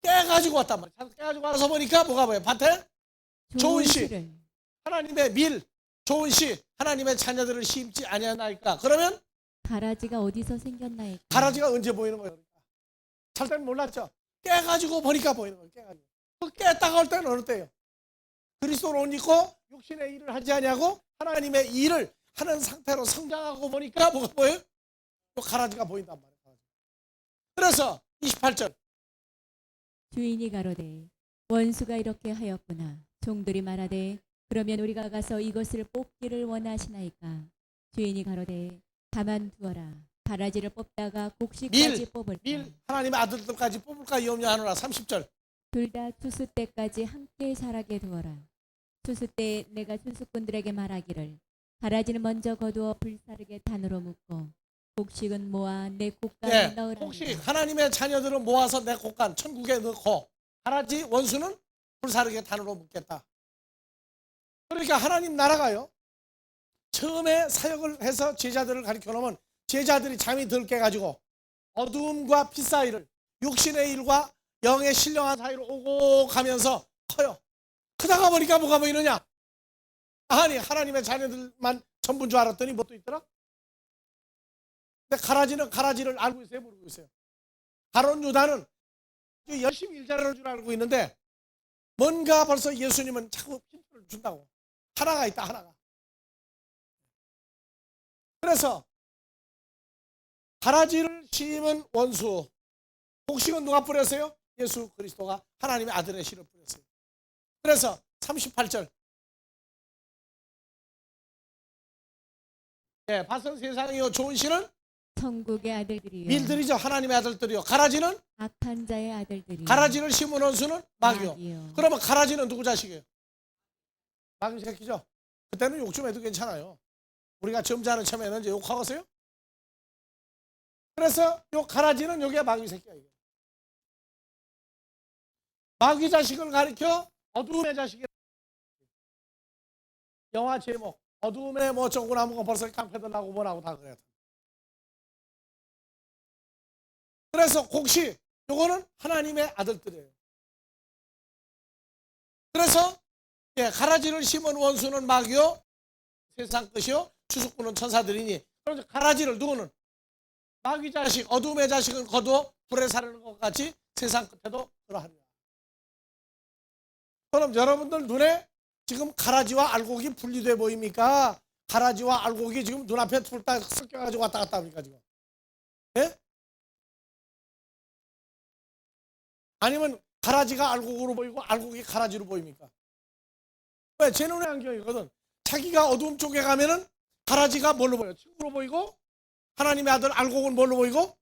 깨가지고 왔단 말이에요. 깨가지고 와서 보니까 뭐가 보여요? 밭에 좋은 씨, 씨를 하나님의 밀, 좋은 씨, 하나님의 자녀들을 심지 아니하나이까. 그러면 가라지가 어디서 생겼나이까. 가라지가 언제 보이는 거예요? 잘 때는 몰랐죠. 깨가지고 보니까 보이는 거예요. 깨가지고. 그 깼다가 올 때는 어느 때예요? 그리스도로 옷 입고 육신의 일을 하지 아니하고 하나님의 일을 하는 상태로 성장하고 보니까 뭐가 보여요? 또 가라지가 보인단 말이에요. 그래서 28절 주인이 가로되 원수가 이렇게 하였구나. 종들이 말하되 그러면 우리가 가서 이것을 뽑기를 원하시나이까. 주인이 가로되 가만두어라. 가라지를 뽑다가 곡식까지 뽑을까. 밀 하나님의 아들들까지 뽑을까 염려 하노라. 30절 둘 다 추수 때까지 함께 자라게 두어라. 추수 때 내가 추수꾼들에게 말하기를 가라지는 먼저 거두어 불사르게 단으로 묶고 곡식은 모아 내 곡간에 넣으라. 혹시 하나님의 자녀들은 모아서 내 곡간 천국에 넣고 가라지 원수는 불사르게 단으로 묶겠다. 그러니까 하나님 나라가요, 처음에 사역을 해서 제자들을 가르쳐 놓으면 제자들이 잠이 덜 깨가지고 어두움과 빛 사이를, 육신의 일과 영의 신령한 사이로 오고 가면서 커요. 크다가 보니까 뭐가 보이느냐? 아니, 하나님의 자녀들만 전부인 줄 알았더니 뭐 또 있더라? 근데 가라지는 가라지를 알고 있어요? 모르고 있어요? 가룟 유다는 열심히 일 잘하는 줄 알고 있는데 뭔가 벌써 예수님은 자꾸 힌트를 준다고. 하나가 있다, 하나가. 그래서 가라지를 심은 원수, 곡식은 누가 뿌렸어요? 예수 그리스도가 하나님의 아들의 씨를 뿌렸어요. 그래서 38절 밭은 세상이요 좋은 씨는 천국의 아들들이요 밀들이죠. 하나님의 아들들이요. 가라지는 악한 자의 아들들이요 가라지를 심은 원수는 마귀요. 마귀요. 그러면 가라지는 누구 자식이에요? 마귀 새끼죠. 그때는 욕 좀 해도 괜찮아요. 우리가 점잖은 처음에는 이제 욕하겠어요? 그래서 요 가라지는 여기가 마귀 새끼야. 이게. 마귀 자식을 가리켜 어두움의 자식이. 영화 제목 어두움의 뭐 어쩌고나 뭐 벌써 깡패들 나고 뭐라고 다 그래요. 그래서 곡식 요거는 하나님의 아들들이에요. 그래서 가라지를 심은 원수는 마귀요 세상 것이요 추수꾼은 천사들이니, 그래서 가라지를 누구는 마귀 자식, 어둠의 자식은 거두어 불에 사르는 것 같이 세상 끝에도 그러하리라. 그럼 여러분들 눈에 지금 가라지와 알곡이 분리돼 보입니까? 가라지와 알곡이 지금 눈앞에 둘다 섞여가지고 왔다 갔다 합니까 지금? 예? 아니면 가라지가 알곡으로 보이고 알곡이 가라지로 보입니까? 왜? 제 눈에 안경이거든. 자기가 어두움 쪽에 가면은 가라지가 뭘로 보여? 친구로 보이고, 하나님의 아들 알곡은 뭘로 보이고?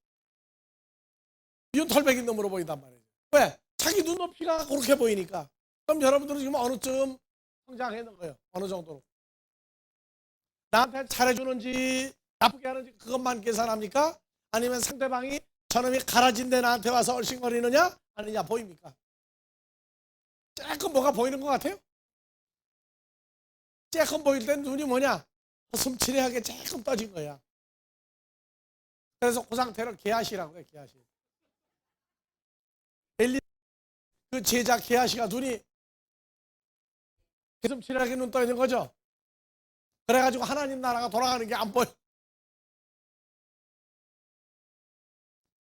미운 털백인 놈으로 보인단 말이에요. 왜? 자기 눈높이가 그렇게 보이니까. 그럼 여러분들은 지금 어느 쯤 성장해 있는 거예요? 어느 정도로? 나한테 잘해주는지 나쁘게 하는지 그것만 계산합니까? 아니면 상대방이 저놈이 가라지인데 나한테 와서 얼씬거리느냐 아니냐 보입니까? 조금 뭐가 보이는 것 같아요? 조금 보일 땐 눈이 뭐냐? 숨치레하게 조금 떠진 거야. 그래서 그 상태를 게하시라고 해요. 게하시. 엘리 그 제자 게하시가 눈이 숨치레하게 눈 떠 있는 거죠. 그래가지고 하나님 나라가 돌아가는 게 안 보여.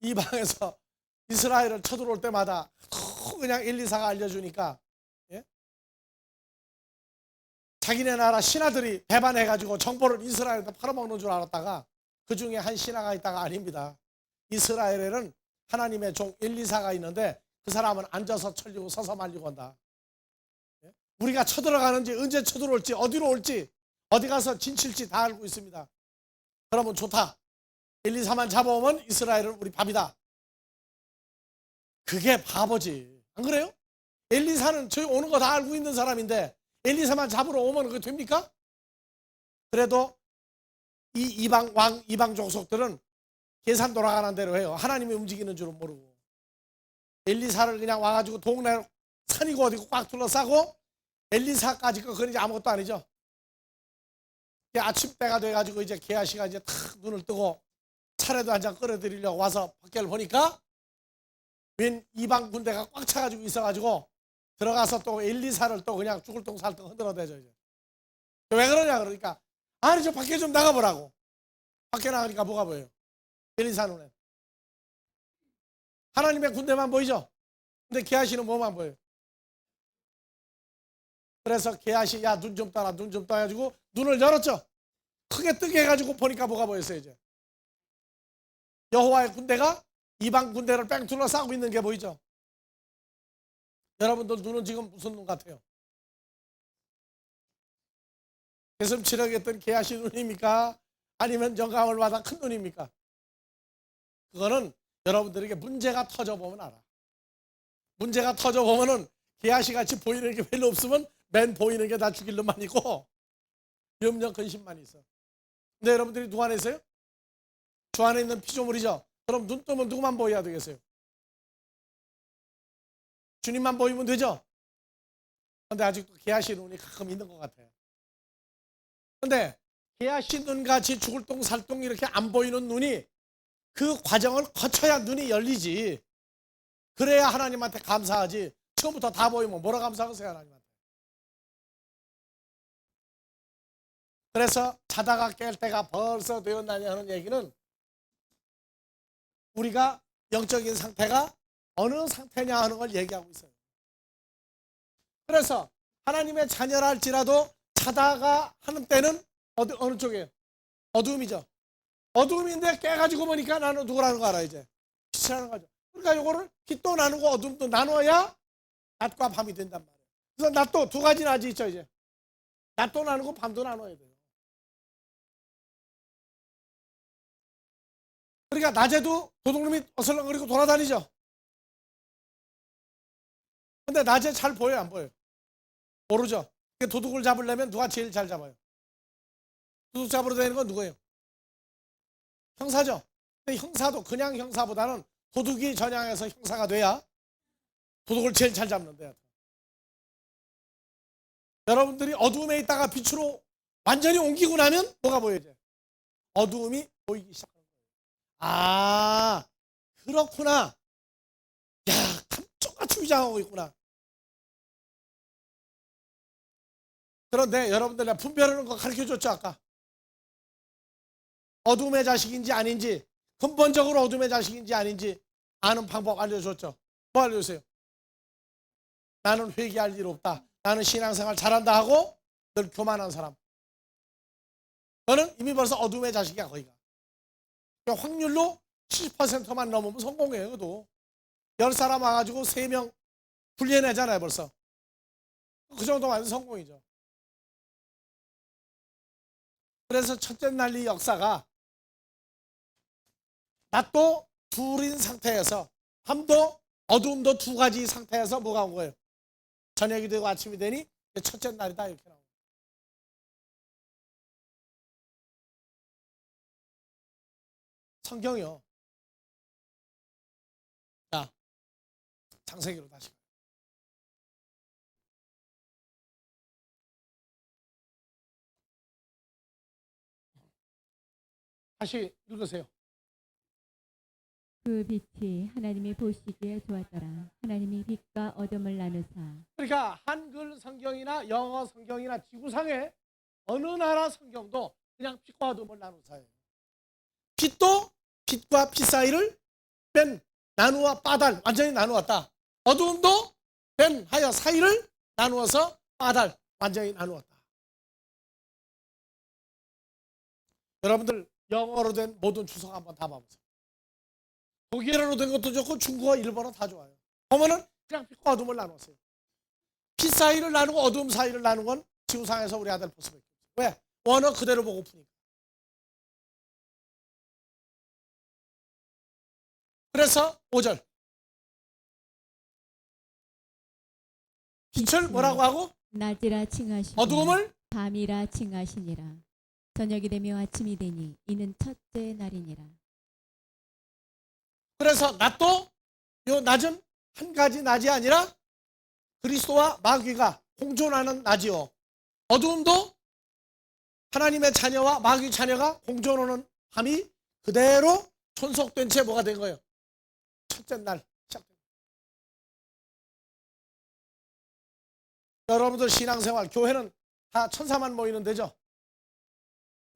이 방에서 이스라엘을 쳐들어올 때마다 그냥 엘리사가 알려주니까, 예? 자기네 나라 신하들이 배반해가지고 정보를 이스라엘에다 팔아먹는 줄 알았다가 그 중에 한 신하가 있다가 아닙니다. 이스라엘에는 하나님의 종 엘리사가 있는데 그 사람은 앉아서 천리고 서서 말리고 한다. 예? 우리가 쳐들어가는지 언제 쳐들어올지 어디로 올지 어디 가서 진칠지 다 알고 있습니다. 그러면 좋다. 엘리사만 잡아오면 이스라엘은 우리 밥이다. 그게 바보지. 안 그래요? 엘리사는 저희 오는 거 다 알고 있는 사람인데 엘리사만 잡으러 오면 그게 됩니까? 그래도 이 이방 족속들은 계산 돌아가는 대로 해요. 하나님이 움직이는 줄은 모르고. 엘리사를 그냥 와가지고 동네 산이고 어디고 꽉 둘러싸고 엘리사까지 그건 이제 아무것도 아니죠. 아침 때가 돼가지고 이제 게하시가 이제 탁 눈을 뜨고 차례도 한 잔 끓여드리려고 와서 밖을 보니까 웬 이방 군대가 꽉 차가지고 있어가지고 들어가서 또 엘리사를 또 그냥 죽을 똥 살 똥 흔들어대죠. 이제. 왜 그러냐 그러니까 아니 저 밖에 좀 나가보라고. 밖에 나가니까 뭐가 보여요? 엘리사 눈에 하나님의 군대만 보이죠? 근데 게하시는 뭐만 보여요? 그래서 게하시 야 눈 좀 떠라 눈 좀 떠가지고 눈을 열었죠. 크게 뜨게 해가지고 보니까 뭐가 보였어요? 이제 여호와의 군대가 이방 군대를 뺑 둘러싸고 있는 게 보이죠? 여러분들 눈은 지금 무슨 눈 같아요? 개슴치레했던 게하시 눈입니까? 아니면 영감을 받아 큰 눈입니까? 그거는 여러분들에게 문제가 터져보면 알아. 문제가 터져보면은 게하시 같이 보이는 게 별로 없으면 맨 보이는 게 다 죽일 놈만 있고 염려 근심만 있어. 근데 여러분들이 누구 안에 있어요? 주 안에 있는 피조물이죠. 그럼 눈 뜨면 누구만 보여야 되겠어요? 주님만 보이면 되죠? 근데 아직도 게하시 눈이 가끔 있는 것 같아요. 근데 게하시 눈같이 죽을 똥 살똥 이렇게 안 보이는 눈이 그 과정을 거쳐야 눈이 열리지. 그래야 하나님한테 감사하지. 처음부터 다 보이면 뭐라 감사하겠어요 하나님한테. 그래서 자다가 깰 때가 벌써 되었나냐 하는 얘기는 우리가 영적인 상태가 어느 상태냐 하는 걸 얘기하고 있어요. 그래서 하나님의 자녀라 할지라도 자다가 하는 때는 어느 쪽이에요? 어두움이죠. 어두움인데 깨가지고 보니까 나는 누구라는 거 알아 이제. 빛이라는 거죠. 그러니까 이거를 빛도 나누고 어둠도 나눠야 낮과 밤이 된단 말이에요. 그래서 낮도 두 가지 낮이 있죠 이제. 낮도 나누고 밤도 나눠야 돼요. 그러니까 낮에도 도둑놈이 어슬렁거리고 돌아다니죠. 근데 낮에 잘 보여요 안 보여요? 모르죠. 도둑을 잡으려면 누가 제일 잘 잡아요? 도둑 잡으러 다니는 건 누구예요? 형사죠. 근데 형사도 그냥 형사보다는 도둑이 전향해서 형사가 돼야 도둑을 제일 잘 잡는데요. 여러분들이 어두움에 있다가 빛으로 완전히 옮기고 나면 뭐가 보여요? 어두움이 보이기 시작하는 거예요. 아 그렇구나. 야 감쪽같이 위장하고 있구나. 그런데 여러분들 내가 분별하는 거 가르쳐줬죠 아까. 어둠의 자식인지 아닌지 근본적으로 어둠의 자식인지 아닌지 아는 방법 알려줬죠. 뭐 알려주세요? 나는 회개할 일 없다. 나는 신앙생활 잘한다 하고 늘 교만한 사람. 너는 이미 벌써 어둠의 자식이야 거기가. 확률로 70%만 넘으면 성공해요. 그래도 10사람 와가지고 3명 분리해내잖아요 벌써. 그 정도면 성공이죠. 그래서 첫째 날 이 역사가 낮도 둘인 상태에서 밤도 어두움도 두 가지 상태에서 뭐가 온 거예요? 저녁이 되고 아침이 되니 첫째 날이다 이렇게 나오고. 성경이요. 자, 창세기로 다시. 다시 읽으세요. 그 빛이 하나님이 보시기에 좋았더라. 하나님이 빛과 어둠을 나누사. 그러니까 한글 성경이나 영어 성경이나 지구상의 어느 나라 성경도 그냥 빛과 어둠을 나누사예요. 빛도 빛과 빛 사이를 뺀 나누어 빠달 완전히 나누었다. 어두움도 뺀 하여 사이를 나누어서 빠달 완전히 나누었다. 여러분들 영어로 된 모든 주석 한번 다 봐보세요. 독일어로 된 것도 좋고 중국어, 일본어 다 좋아요. 보면은 그냥 빛과 어둠을 나눴어요. 빛 사이를 나누고 어둠 사이를 나눈 건 지구상에서 우리 아들 볼 수밖에 없어요. 왜? 원어 그대로 보고 푸니까. 그래서 5절. 빛을 뭐라고 하고? 낮이라 칭하시고 어두움을 밤이라 칭하시니라. 저녁이 되며 아침이 되니 이는 첫째 날이니라. 그래서 낮도 요 낮은 한 가지 낮이 아니라 그리스도와 마귀가 공존하는 낮이요. 어두움도 하나님의 자녀와 마귀 자녀가 공존하는 밤이 그대로 존속된 채 뭐가 된 거예요? 첫째 날 시작된 거예요. 여러분들 신앙생활 교회는 다 천사만 모이는 데죠?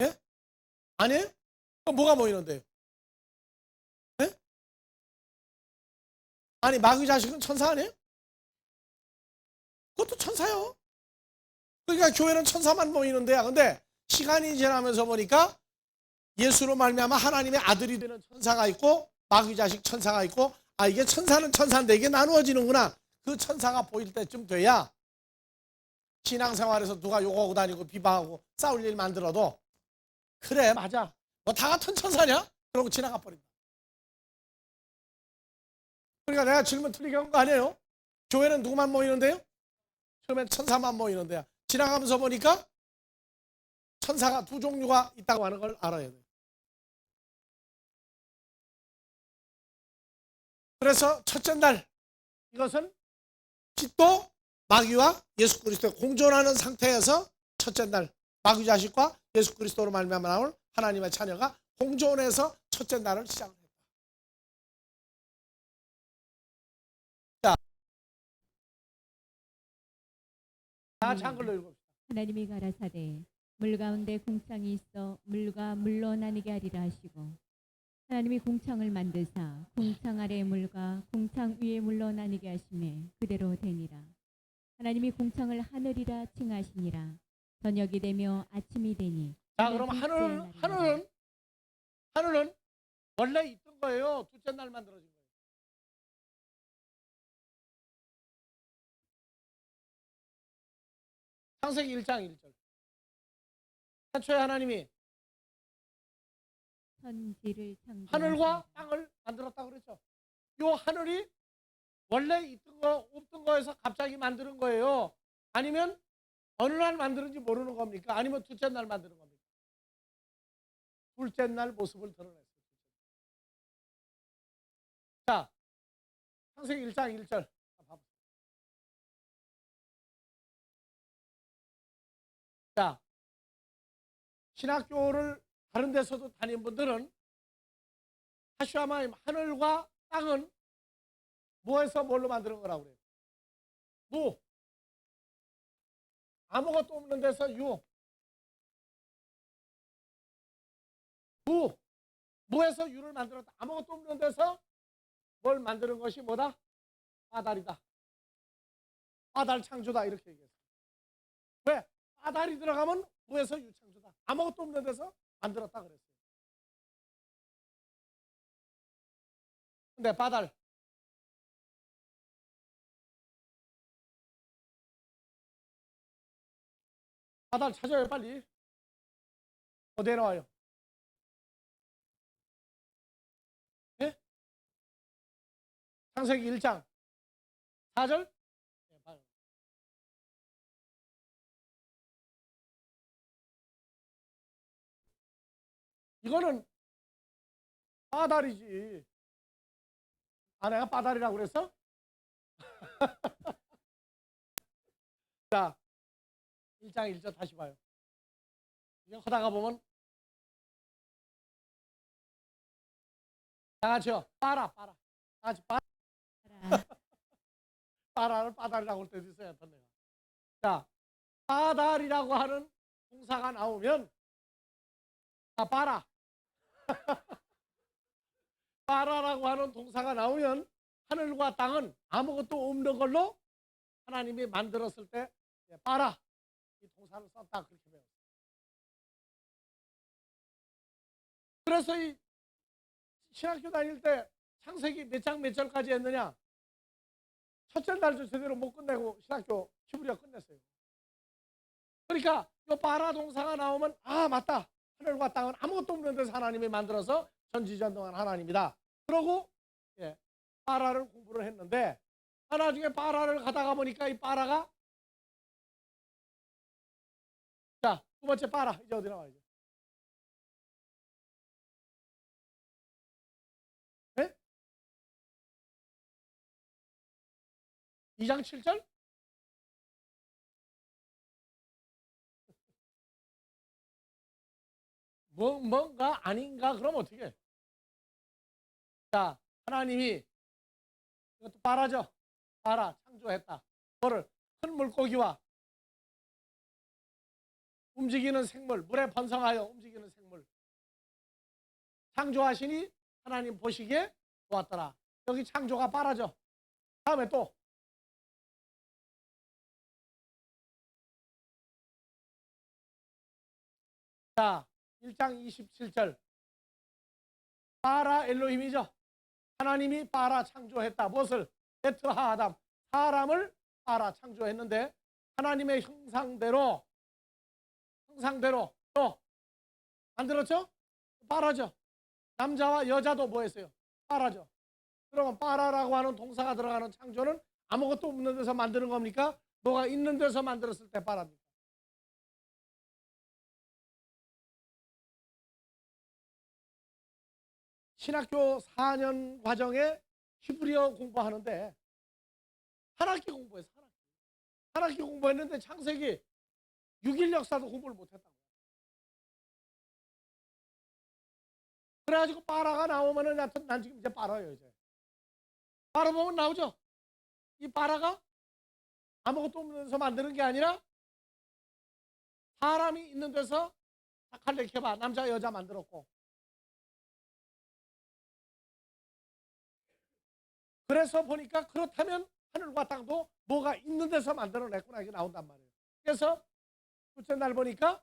예? 아니에요? 그럼 뭐가 모이는데요? 예? 아니 마귀 자식은 천사 아니에요? 그것도 천사요. 그러니까 교회는 천사만 모이는 데야. 근데 시간이 지나면서 보니까 예수로 말미암아 하나님의 아들이 되는 천사가 있고 마귀 자식 천사가 있고, 아 이게 천사는 천사인데 이게 나누어지는구나. 그 천사가 보일 때쯤 돼야 신앙생활에서 누가 욕하고 다니고 비방하고 싸울 일 만들어도 그래 맞아 뭐 다 같은 천사냐? 그러고 지나가 버린다. 그러니까 내가 질문 틀리게 한 거 아니에요? 교회는 누구만 모이는데요? 처음엔 천사만 모이는데요. 지나가면서 보니까 천사가 두 종류가 있다고 하는 걸 알아야 돼요. 그래서 첫째 날 이것은 빛도 마귀와 예수 그리스도의 공존하는 상태에서 첫째 날 마귀 자식과 예수 그리스도로 말미암아 나올 하나님의 자녀가 공존해서 첫째 날을 시작했다. 자, 다 같이 한글로 읽읍시다. 하나님이 가라사대 물 가운데 궁창이 있어 물과 물로 나뉘게 하리라 하시고, 하나님이 궁창을 만드사 궁창 아래의 물과 궁창 위의 물로 나뉘게 하심에 그대로 되니라. 하나님이 궁창을 하늘이라 칭하시니라. 저녁이 되며 아침이 되니. 자, 그럼 하늘은 원래 있던 거예요. 둘째 날 만들어진 거예요. 창세기 1장 1절. 태초에 하나님이 천지를 창조 하늘과 땅을 만들었다 그랬죠. 요 하늘이 원래 있던 거 없던 거에서 갑자기 만드는 거예요. 아니면 어느 날 만드는지 모르는 겁니까? 아니면 둘째 날 만드는 겁니까? 둘째 날 모습을 드러냈어요. 자, 창세기 1장 1절. 자, 신학교를 다른 데서도 다닌 분들은 하슈아마임 하늘과 땅은 뭐에서 뭘로 만드는 거라고 그래요? 무. 아무것도 없는 데서 유. 무. 무에서 유를 만들었다. 아무것도 없는 데서 뭘 만드는 것이 뭐다? 바달이다. 바달 창조다 이렇게 얘기했어요. 왜? 바달이 들어가면 무에서 유 창조다. 아무것도 없는 데서 만들었다 그랬어요. 근데 바달 찾아요 빨리. 어디에 나와요? 예? 창세기 1장 4절? 이거는 바달이지. 아 내가 바달이라고 그랬어? 자 1장 1절 다시 봐요. 이거 하다가 보면 다 같이요. 빠라. 다 같이 빠라를 바달이라고 할 때도 있어요. 내가. 자, 바달이라고 하는 동사가 나오면 빠라. 빠라라고 하는 동사가 나오면 하늘과 땅은 아무것도 없는 걸로 하나님이 만들었을 때 빠라 이 동사를 썼다 그렇게 배웠어요. 그래서 이 신학교 다닐 때 창세기 몇 장 몇 절까지 했느냐? 첫째 날도 제대로 못 끝내고 신학교 시부리가 끝냈어요. 그러니까 이 빠라 동사가 나오면 아 맞다. 하늘과 땅은 아무것도 없는 데서 하나님이 만들어서 전지전능한 하나님이다. 그러고 예, 빠라를 공부를 했는데 나중에 빠라를 가다가 보니까 이 빠라가 자, 두 번째 빠라 이제 어디 나와야죠? 네? 2장 7절? 뭔가 아닌가? 그럼 어떻게 해? 자, 하나님이 이것도 빠라죠? 빠라 창조했다. 뭐를? 큰 물고기와 움직이는 생물, 물에 번성하여 움직이는 생물 창조하시니 하나님 보시기에 좋았더라. 여기 창조가 빠라죠. 다음에 또 자, 1장 27절 빠라 엘로힘이죠. 하나님이 빠라 창조했다. 무엇을? 베트하 아담 사람을 빠라 창조했는데 하나님의 형상대로 또 만들었죠? 빠라죠. 남자와 여자도 뭐 했어요? 빠라죠. 그러면 빠라라고 하는 동사가 들어가는 창조는 아무것도 없는 데서 만드는 겁니까? 뭐가 있는 데서 만들었을 때 빠라입니까? 신학교 4년 과정에 히브리어 공부하는데 한 학기 공부해서 한 학기 공부했는데 창세기 6일 역사도 공부를 못했다고. 그래가지고 빠라가 나오면은 난 지금 이제 빠라예요. 이제 빠라 보면 나오죠. 이 빠라가 아무것도 없는 데서 만드는 게 아니라 사람이 있는 데서 칼렉해봐 남자 여자 만들었고 그래서 보니까 그렇다면 하늘과 땅도 뭐가 있는 데서 만들어냈구나 이게 나온단 말이에요. 그래서 둘째 날 보니까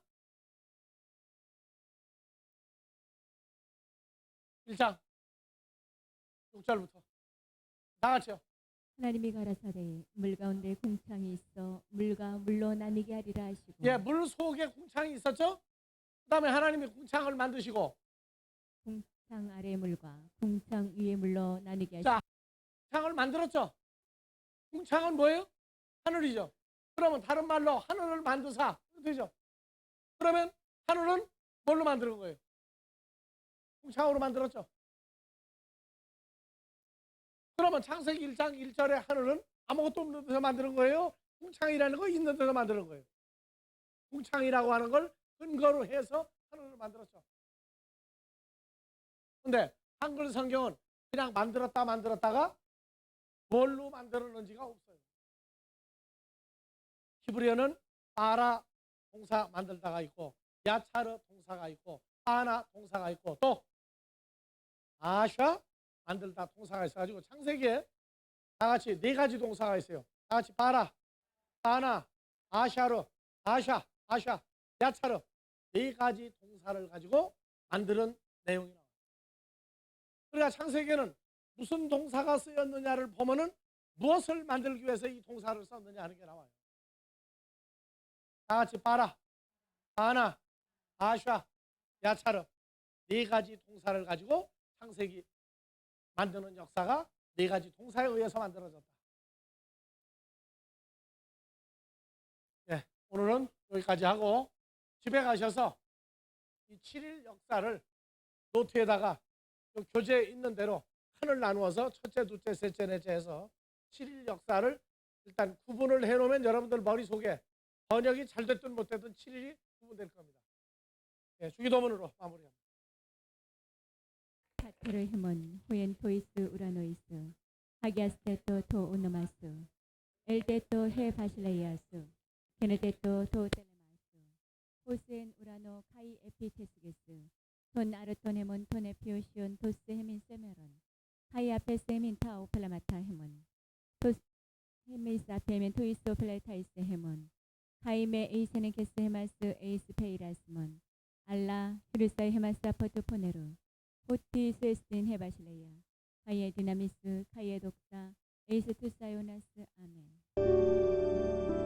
1장 6절부터 다 같이요. 하나님이 가라사대 물 가운데 궁창이 있어 물과 물로 나뉘게 하리라 하시고 예, 물 속에 궁창이 있었죠. 그 다음에 하나님이 궁창을 만드시고 궁창 아래 물과 궁창 위에 물로 나뉘게 하시고 자, 궁창을 만들었죠. 궁창은 뭐예요? 하늘이죠. 그러면 다른 말로 하늘을 만드사 되죠. 그러면 하늘은 뭘로 만드는 거예요? 궁창으로 만들었죠. 그러면 창세기 1장 1절에 하늘은 아무것도 없는 데서 만드는 거예요? 궁창이라는 거 있는 데서 만드는 거예요? 궁창이라고 하는 걸 근거로 해서 하늘을 만들었죠. 근데 한글 성경은 그냥 만들었다가 뭘로 만들었는지가 없어요. 히브리어는 빠라 동사 만들다가 있고 야차르 동사가 있고 빠나 동사가 있고 또 아샤 만들다 동사가 있어가지고 창세기에 다 같이 네 가지 동사가 있어요. 다 같이 빠라, 빠나, 아샤르, 아샤, 야차르 네 가지 동사를 가지고 만드는 내용이 나와요. 그러니까 창세기에는 무슨 동사가 쓰였느냐를 보면은 무엇을 만들기 위해서 이 동사를 썼느냐 하는 게 나와요. 다 같이 빠라, 빠나, 아샤, 야차르 네 가지 동사를 가지고 창세기 만드는 역사가 네 가지 동사에 의해서 만들어졌다. 네, 오늘은 여기까지 하고 집에 가셔서 이 7일 역사를 노트에다가 교재에 있는 대로 칸을 나누어서 첫째, 둘째, 셋째, 넷째 해서 7일 역사를 일단 구분을 해놓으면 여러분들 머릿속에 번역이 잘 됐든 못됐든 7일이 구분될 겁니다. 네, 주기도문으로 마무리합니다. 파테르 헤몬 후엔 토이스 우라노이스 하기아스테토 토 우노마스 엘테토 헤 바실레이아스 게네테토 토 텔레마스 호스엔 우라노 카이 에피테스게스 톤 아르톤 헤몬 톤 에피오시온 토스 헤민 세메론 카이 아페스 헤민 타 오플라마타 헤몬 토스 헤미스 아페 헤멘 토이스 오플레타이스 헤몬 카이메 에이세는 게스 헤마스 에이스 페이라스몬 알라 히루사 헤마스 아포트 포네루 호티 스웨스틴 헤바실레이아 카이에 디나미스 카이에 독사 에이스 투사요나스 아멘.